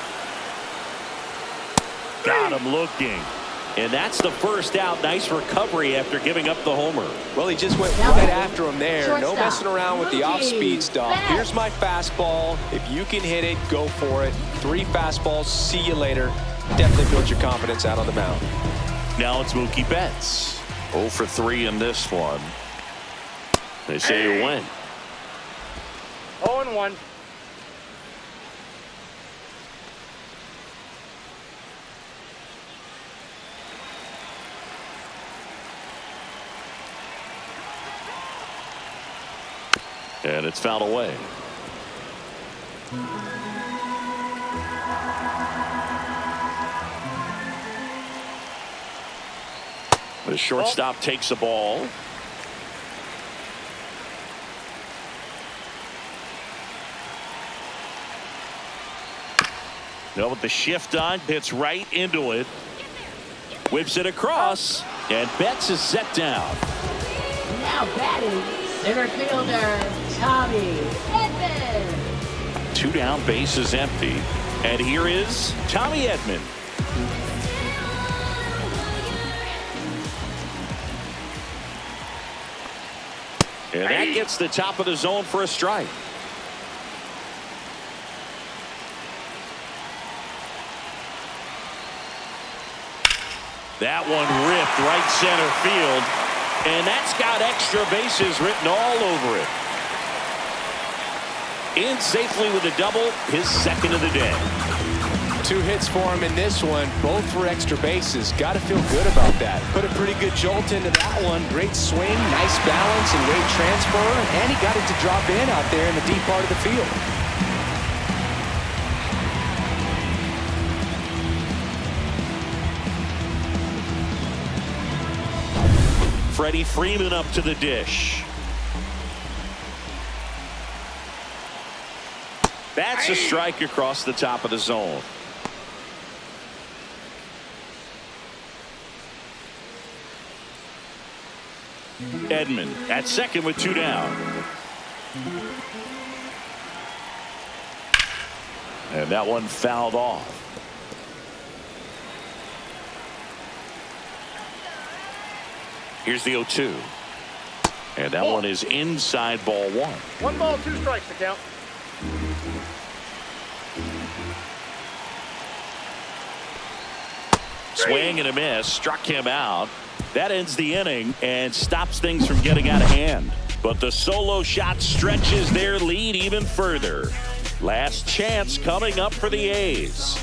Got him looking. And that's the first out. Nice recovery after giving up the homer.
Well, he just went right after him there. No messing around with the off-speed stuff. Here's my fastball. If you can hit it, go for it. 3 fastballs. See you later. Definitely build your confidence out on the mound.
Now it's Mookie Betts. 0 for 3 in this one. They say a win.
0-1.
And it's fouled away. The shortstop takes the ball. Now with the shift on, hits right into it. Whips it across, and Betts is set down.
Now batting, center fielder, Tommy Edman.
2 down, base is empty. And here is Tommy Edman. And that gets the top of the zone for a strike. That one ripped right center field. And that's got extra bases written all over it. In safely with a double, his second of the day.
2 hits for him in this one, both for extra bases. Got to feel good about that. Put a pretty good jolt into that one. Great swing, nice balance, and great transfer. And he got it to drop in out there in the deep part of the field.
Freddie Freeman up to the dish. That's a strike across the top of the zone. Edman at second with 2 down. And that one fouled off. Here's the 0-2. And that one is inside ball 1.
1 ball, 2 strikes to count.
Swing and a miss. Struck him out. That ends the inning and stops things from getting out of hand. But the solo shot stretches their lead even further. Last chance coming up for the A's.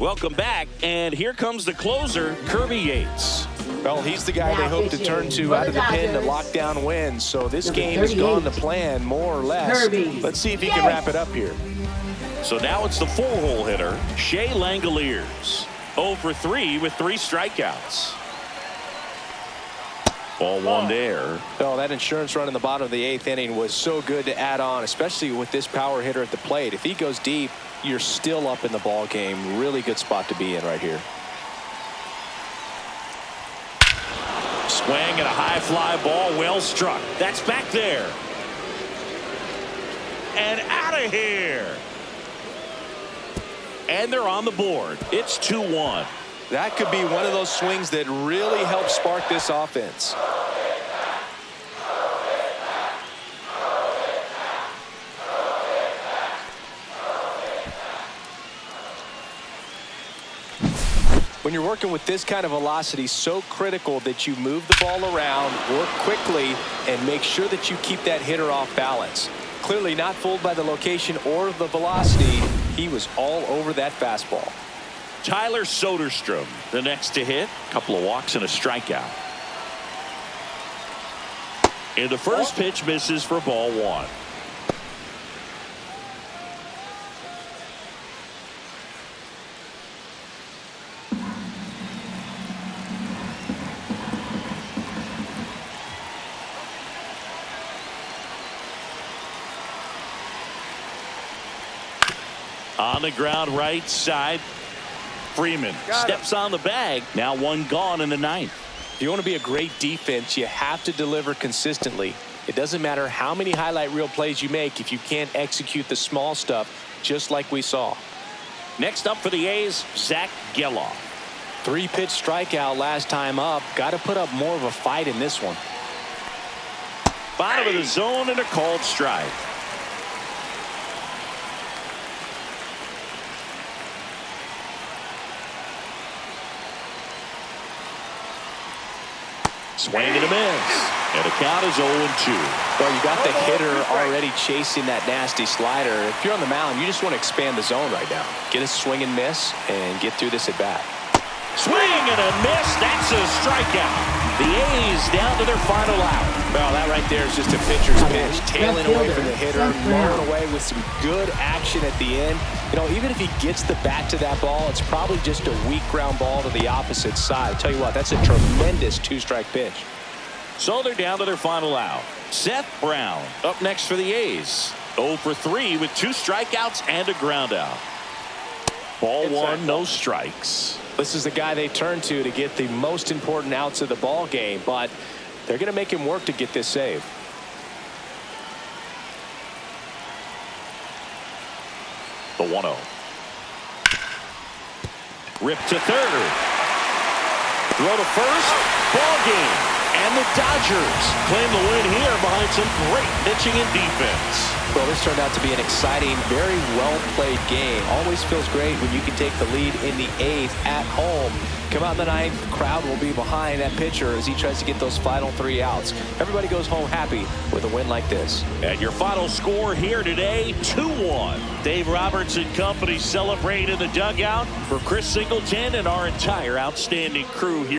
Welcome back, and here comes the closer, Kirby Yates.
Well, he's the guy they hope to turn to out of the pen to lock down wins. So this game has gone to plan, more or less. Let's see if he can wrap it up here.
So now it's the 4-hole hitter, Shea Langoliers. 0 for 3 with 3 strikeouts. Ball 1 there.
Oh, that insurance run in the bottom of the 8th inning was so good to add on, especially with this power hitter at the plate. If he goes deep, you're still up in the ball game. Really good spot to be in right here.
Swing and a high fly ball, well struck. That's back there. And out of here. And they're on the board. It's 2-1.
That could be one of those swings that really helps spark this offense. When When you're working with this kind of velocity, so critical that you move the ball around, work quickly, and make sure that you keep that hitter off balance. Clearly not fooled by the location or the velocity. He was all over that fastball.
Tyler Soderstrom, the next to hit. Couple of walks and a strikeout. And the first pitch misses for ball one. On the ground right side. Freeman steps on the bag. Now one gone in the ninth.
If you want to be a great defense, you have to deliver consistently. It doesn't matter how many highlight reel plays you make if you can't execute the small stuff, just like we saw.
Next up for the A's, Zach Geloff.
3-pitch strikeout last time up. Got to put up more of a fight in this one.
Bottom of the zone and a called strike. Swing and a miss. And the count is 0-2.
Well, you got the hitter already chasing that nasty slider. If you're on the mound, you just want to expand the zone right now. Get a swing and miss and get through this at bat.
Swing and a miss. That's a strikeout. The A's down to their final out.
Well, that right there is just a pitcher's pitch. Tailing away from the hitter, blowing away with some good action at the end. You know, even if he gets the bat to that ball, it's probably just a weak ground ball to the opposite side. Tell you what, that's a tremendous 2-strike pitch.
So they're down to their final out. Seth Brown up next for the A's. 0 for 3 with 2 strikeouts and a ground out. Ball one, no strikes.
This is the guy they turn to get the most important outs of the ball game, but they're going to make him work to get this save.
The 1-0. Rip to third. Throw to first. Ball game. And the Dodgers claim the win here behind some great pitching and defense.
Well, this turned out to be an exciting, very well-played game. Always feels great when you can take the lead in the 8th at home. Come out in the 9th, the crowd will be behind that pitcher as he tries to get those final 3 outs. Everybody goes home happy with a win like this.
And your final score here today, 2-1. Dave Roberts and company celebrate in the dugout. For Chris Singleton and our entire outstanding crew here.